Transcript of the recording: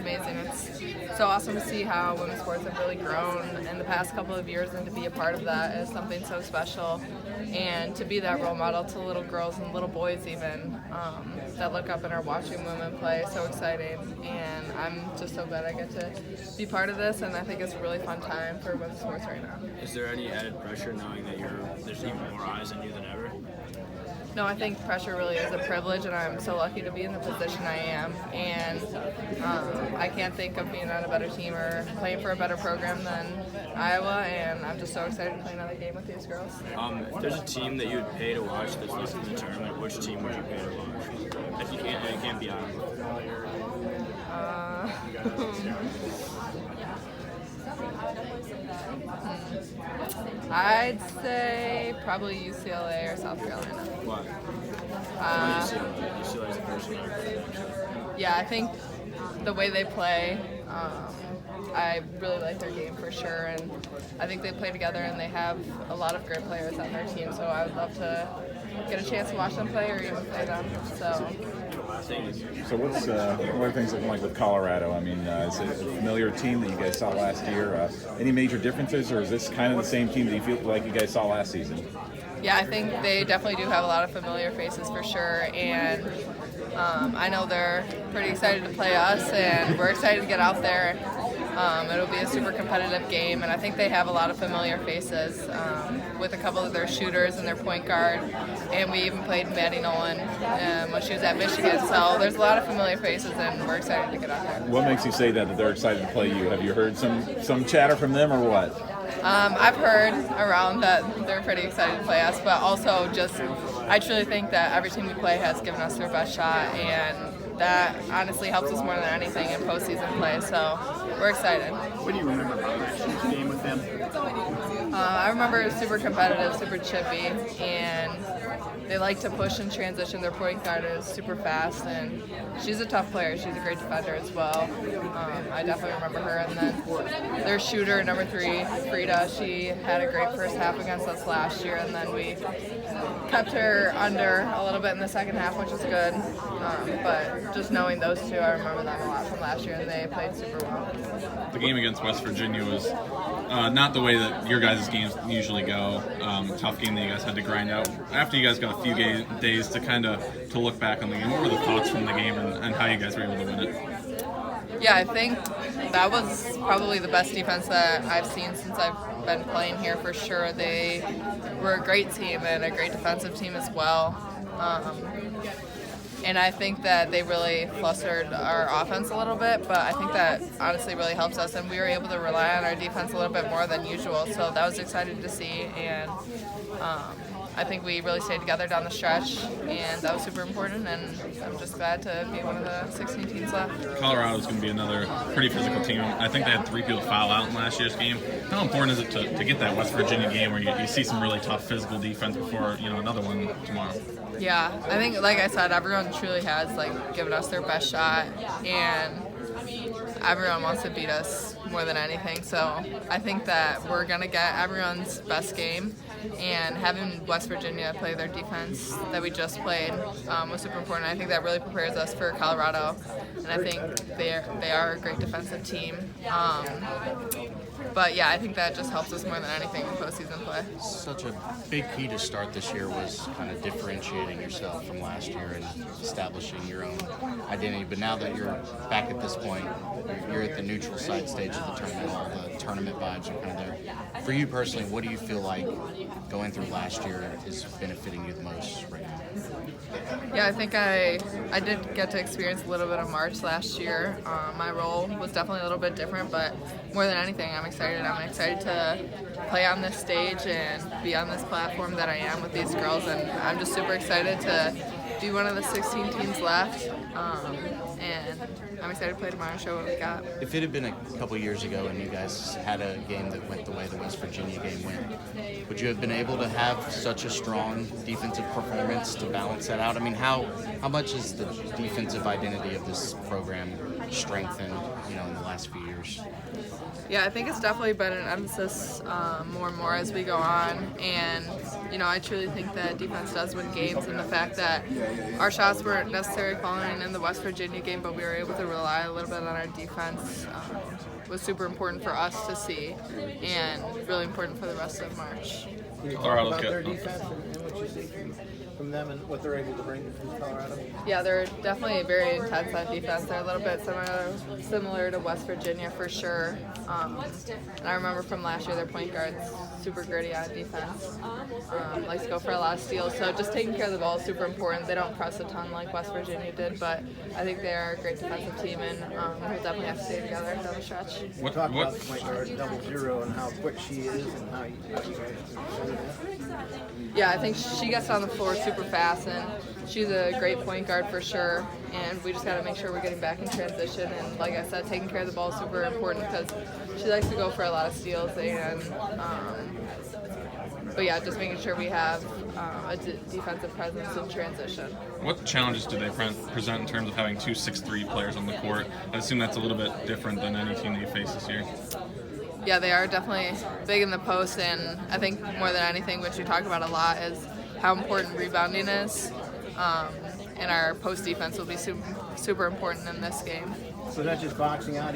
amazing. It's so awesome to see how women's sports have really grown in the past couple of years, and to be a part of that is something so special. And to be that role model to little girls and little boys even that look up and are watching women play, so exciting. And I'm just so glad I get to be part of this, and I think it's a really fun time for women's sports right now. Is there any added pressure knowing that there's even more eyes on you than ever? No, I think pressure really is a privilege, and I'm so lucky to be in the position I am. And I can't think of being on a better team or playing for a better program than Iowa, and I'm just so excited to play another game with these girls. If there's a team that you would pay to watch that's listed in the tournament, which team would you pay to watch? If you can't, it can't be Iowa. I'd say probably UCLA or South Carolina. Why? UCLA's the first one. Yeah, I think the way they play, I really like their game for sure, and I think they play together and they have a lot of great players on their team, so I would love to get a chance to watch them play or even play them. So what are things looking like with Colorado? I mean, is it a familiar team that you guys saw last year? Any major differences, or is this kind of the same team that you feel like you guys saw last season? Yeah, I think they definitely do have a lot of familiar faces for sure, and I know they're pretty excited to play us, and we're excited to get out there. It'll be a super competitive game, and I think they have a lot of familiar faces with a couple of their shooters and their point guard, and we even played Maddie Nolan when she was at Michigan, so there's a lot of familiar faces, and we're excited to get out there. What makes you say that they're excited to play you? Have you heard some chatter from them, or what? I've heard around that they're pretty excited to play us, but also just I truly think that every team we play has given us their best shot, and that honestly helps us more than anything in postseason play, so we're excited. What do you remember about last year's game with them? I remember it was super competitive, super chippy, and they like to push and transition. Their point guard is super fast, and she's a tough player. She's a great defender as well. I definitely remember her. And then their shooter, number 3, Frida, she had a great first half against us last year, and then we kept her under a little bit in the second half, which was good. But just knowing those two, I remember them a lot from last year, and they played super well. The game against West Virginia was not the way that your guys' games usually go. Tough game that you guys had to grind out. After you guys got a few days to look back on the game, what were the thoughts from the game and how you guys were able to win it? Yeah, I think that was probably the best defense that I've seen since I've been playing here for sure. They were a great team and a great defensive team as well. And I think that they really flustered our offense a little bit, but I think that honestly really helps us, and we were able to rely on our defense a little bit more than usual, so that was exciting to see, and I think we really stayed together down the stretch, and that was super important, and I'm just glad to be one of the 16 teams left. Colorado's going to be another pretty physical team. I think they had 3 people foul out in last year's game. How important is it to get that West Virginia game where you see some really tough physical defense before another one tomorrow? Yeah, I think, like I said, everyone truly has given us their best shot, and everyone wants to beat us more than anything. So I think that we're going to get everyone's best game, and having West Virginia play their defense that we just played was super important. I think that really prepares us for Colorado, and I think they are a great defensive team. But yeah, I think that just helps us more than anything in postseason play. Such a big key to start this year was kind of differentiating yourself from last year and establishing your own identity. But now that you're back at this point, you're at the neutral side stage of the tournament, all the tournament vibes are kind of there. For you personally, what do you feel like going through last year is benefiting you the most right now? Yeah, I think I did get to experience a little bit of March last year. My role was definitely a little bit different, but more than anything, I'm excited. I'm excited to play on this stage and be on this platform that I am with these girls, and I'm just super excited to be one of the 16 teams left. And I'm excited to play tomorrow and show what we got. If it had been a couple years ago and you guys had a game that went the way the West Virginia game went, would you have been able to have such a strong defensive performance to balance that out? I mean, how much has the defensive identity of this program strengthened, in the last few years? Yeah, I think it's definitely been an emphasis more and more as we go on, and I truly think that defense does win games, and the fact that our shots weren't necessarily falling in the West Virginia game, but we were able to rely a little bit on our defense was super important for us to see, and really important for the rest of March. Can you talk about their defense and what you see from them and what they're able to bring from Colorado? Yeah, they're definitely very intense on defense. They're a little bit similar to West Virginia for sure. And I remember from last year, their point guard's super gritty on defense. Likes to go for a lot of steals. So just taking care of the ball is super important. They don't press a ton like West Virginia did, but I think they are a great defensive team, and we'll definitely have to stay together down the stretch. Talk about the point guard 0-0 and how quick she is and how you guys consider that. Yeah, I think she gets on the floor super fast, and she's a great point guard for sure. And we just got to make sure we're getting back in transition. And like I said, taking care of the ball is super important because she likes to go for a lot of steals. And but yeah, just making sure we have a defensive presence in transition. What challenges do they present in terms of having two 6'3" players on the court? I assume that's a little bit different than any team that you face this year. Yeah, they are definitely big in the post, and I think more than anything, which we talk about a lot, is how important rebounding is. And our post defense will be super important in this game. So not just boxing out,